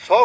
100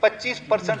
25%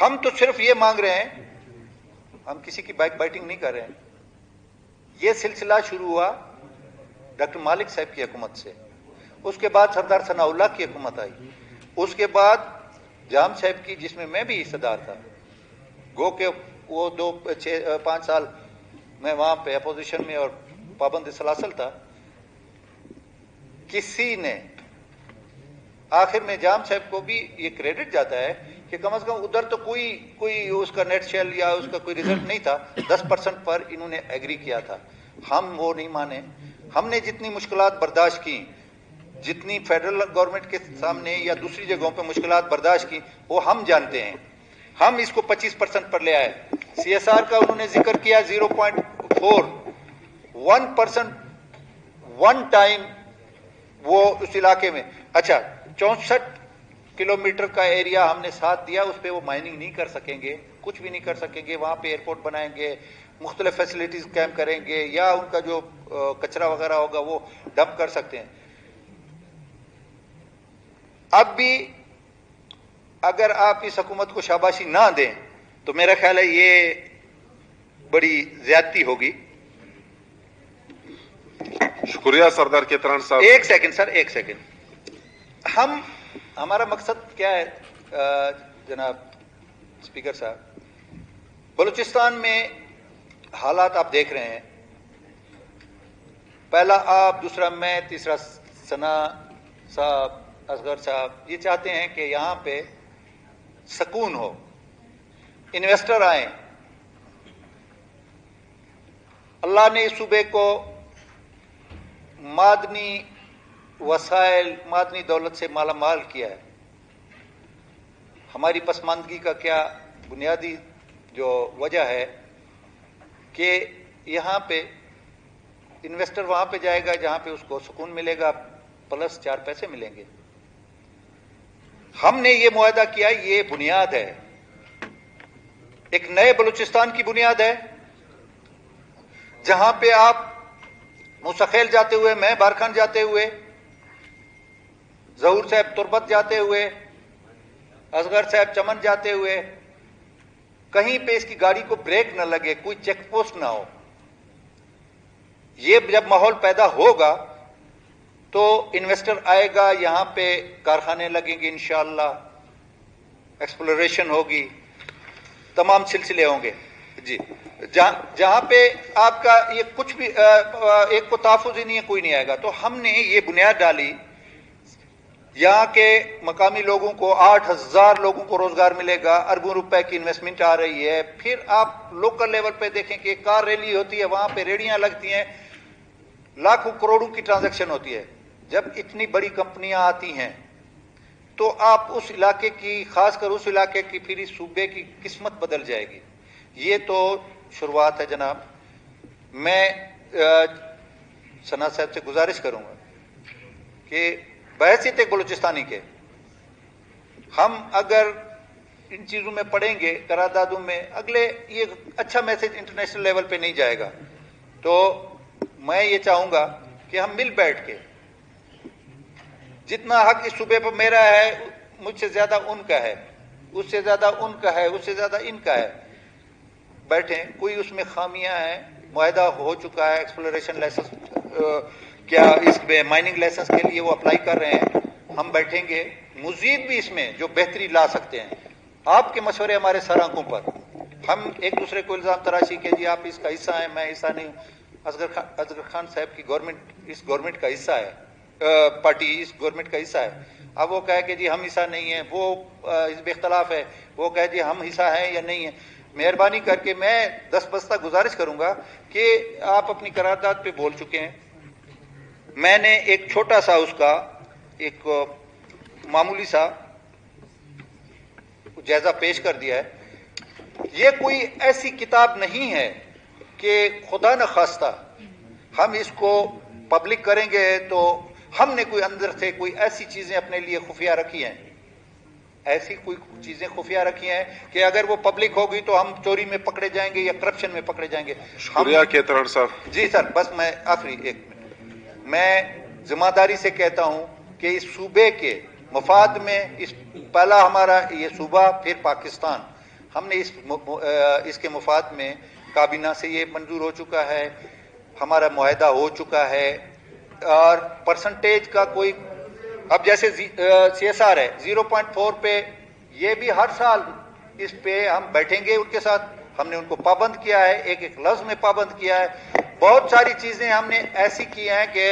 ہم تو صرف یہ مانگ رہے ہیں, ہم کسی کی بیک بائٹنگ نہیں کر رہے ہیں. یہ سلسلہ شروع ہوا ڈاکٹر مالک صاحب کی حکومت سے, اس کے بعد سردار ثناء اللہ کی حکومت آئی, اس کے بعد جام صاحب کی, جس میں بھی حصہ دار تھا. گو کہ وہ 5 سال میں وہاں پہ اپوزیشن میں اور پابند سلاسل تھا. کسی نے آخر میں جام صاحب کو بھی یہ کریڈٹ جاتا ہے کہ کم از کم ادھر تو کوئی اس کا نیٹ شیل یا اس کا کوئی ریزلٹ نہیں تھا, 10% پر انہوں نے ایگری کیا تھا. ہم وہ نہیں مانے. ہم نے جتنی مشکلات برداشت کی, جتنی فیڈرل گورنمنٹ کے سامنے یا دوسری جگہوں پہ مشکلات برداشت کی, وہ ہم جانتے ہیں. ہم اس کو 25% پر لے آئے. سی ایس آر کا انہوں نے ذکر کیا 0.4, 1% ون ٹائم وہ اس علاقے میں. اچھا 64 کلومیٹر کا ایریا ہم نے ساتھ دیا, اس پہ وہ مائننگ نہیں کر سکیں گے, کچھ بھی نہیں کر سکیں گے. وہاں پہ ایئرپورٹ بنائیں گے, مختلف فیسلٹیز کیمپ کریں گے, یا ان کا جو کچرا وغیرہ ہوگا وہ ڈمپ کر سکتے ہیں. اب بھی اگر آپ اس حکومت کو شاباشی نہ دیں تو میرا خیال ہے یہ بڑی زیادتی ہوگی. شکریہ سردار کیتران صاحب. ایک سیکنڈ سر, ایک سیکنڈ. ہمارا مقصد کیا ہے جناب اسپیکر صاحب؟ بلوچستان میں حالات آپ دیکھ رہے ہیں, پہلا آپ, دوسرا میں, تیسرا ثنا صاحب, اصغر صاحب, یہ چاہتے ہیں کہ یہاں پہ سکون ہو, انویسٹر آئیں. اللہ نے اس صوبے کو معدنی وسائل, معدنی دولت سے مالا مال کیا ہے. ہماری پسماندگی کا کیا بنیادی جو وجہ ہے کہ یہاں پہ انویسٹر وہاں پہ جائے گا جہاں پہ اس کو سکون ملے گا, پلس 4 پیسے ملیں گے. ہم نے یہ معاہدہ کیا, یہ بنیاد ہے, ایک نئے بلوچستان کی بنیاد ہے, جہاں پہ آپ مستقل جاتے ہوئے, میں بارکھان جاتے ہوئے, ظہور صاحب تربت جاتے ہوئے, اصغر صاحب چمن جاتے ہوئے, کہیں پہ اس کی گاڑی کو بریک نہ لگے, کوئی چیک پوسٹ نہ ہو. یہ جب ماحول پیدا ہوگا تو انویسٹر آئے گا, یہاں پہ کارخانے لگیں گے انشاءاللہ, ایکسپلوریشن ہوگی, تمام سلسلے ہوں گے. جی, جہاں پہ آپ کا یہ کچھ بھی ایک کو تحفظ ہی نہیں ہے, کوئی نہیں آئے گا. تو ہم نے یہ بنیاد ڈالی, یہاں کے مقامی لوگوں کو 8,000 لوگوں کو روزگار ملے گا, اربوں روپے کی انویسٹمنٹ آ رہی ہے. پھر آپ لوکل لیول پہ دیکھیں کہ کار ریلی ہوتی ہے, وہاں پہ ریڑیاں لگتی ہیں, لاکھوں کروڑوں کی ٹرانزیکشن ہوتی ہے. جب اتنی بڑی کمپنیاں آتی ہیں تو آپ اس علاقے کی, خاص کر اس علاقے کی, پھر اس صوبے کی قسمت بدل جائے گی. یہ تو شروعات ہے جناب. میں ثنا صاحب سے گزارش کروں گا کہ بحیثیت ایک بلوچستانی کے, ہم اگر ان چیزوں میں پڑیں گے, قراردادوں میں, اگلے یہ اچھا میسج انٹرنیشنل لیول پہ نہیں جائے گا. تو میں یہ چاہوں گا کہ ہم مل بیٹھ کے, جتنا حق اس صوبے پر میرا ہے, مجھ سے زیادہ ان کا ہے, اس سے زیادہ ان کا ہے, اس سے زیادہ ان کا ہے, بیٹھیں. کوئی اس میں خامیاں ہیں, معاہدہ ہو چکا ہے, ایکسپلوریشن لائسنس کیا اس میں مائننگ لائسنس کے لیے وہ اپلائی کر رہے ہیں, ہم بیٹھیں گے, مزید بھی اس میں جو بہتری لا سکتے ہیں. آپ کے مشورے ہمارے سر آنکھوں پر, ہم ایک دوسرے کو الزام تراشی کہ جی آپ اس کا حصہ ہیں, میں حصہ نہیں ہوں. اصغر خان صاحب کی گورنمنٹ اس گورنمنٹ کا حصہ ہے, پارٹی اس گورنمنٹ کا حصہ ہے. اب وہ کہے کہ جی ہم حصہ نہیں ہیں, وہ حزب اختلاف ہے, وہ کہے جی ہم حصہ ہیں یا نہیں ہیں. مہربانی کر کے میں دستبستہ گزارش کروں گا کہ آپ اپنی قرارداد پہ بول چکے ہیں, میں نے ایک چھوٹا سا اس کا ایک معمولی سا جائزہ پیش کر دیا ہے. یہ کوئی ایسی کتاب نہیں ہے کہ خدا نخواستہ ہم اس کو پبلک کریں گے تو ہم نے کوئی اندر سے کوئی ایسی چیزیں اپنے لیے خفیہ رکھی ہیں, ایسی کوئی چیزیں خفیہ رکھی ہیں کہ اگر وہ پبلک ہوگی تو ہم چوری میں پکڑے جائیں گے یا کرپشن میں پکڑے جائیں گے. شکریہ کیتران صاحب. جی سر, بس میں آخری ایک منٹ, میں ذمہ داری سے کہتا ہوں کہ اس صوبے کے مفاد میں, اس پہلا ہمارا یہ صوبہ, پھر پاکستان, ہم نے اس کے مفاد میں کابینہ سے یہ منظور ہو چکا ہے, ہمارا معاہدہ ہو چکا ہے, اور پرسنٹیج کا کوئی, اب جیسے سی ایس آر ہے 0.4 پہ, یہ بھی ہر سال اس پہ ہم بیٹھیں گے ان کے ساتھ. ہم نے ان کو پابند کیا ہے, ایک ایک لفظ میں پابند کیا ہے. بہت ساری چیزیں ہم نے ایسی کی ہیں کہ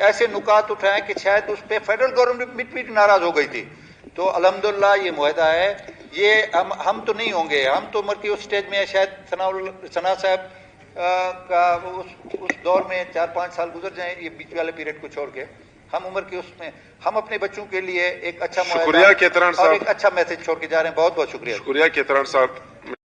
ایسے نکات اٹھائے کہ شاید اس پہ فیڈرل گورنمنٹ بھی ناراض ہو گئی تھی. تو الحمدللہ یہ معاہدہ ہے, یہ ہم تو نہیں ہوں گے, ہم تو عمر کی اس سٹیج میں شاید ثنا صاحب کا اس دور میں 4-5 سال گزر جائیں, یہ بیچ والے پیریڈ کو چھوڑ کے. ہم عمر کے اس میں ہم اپنے بچوں کے لیے ایک اچھا معاہدہ شکریہ کیتران اور صاحب, ایک اچھا میسج چھوڑ کے جا رہے ہیں. بہت بہت شکریہ. شکریہ کیتران صاحب.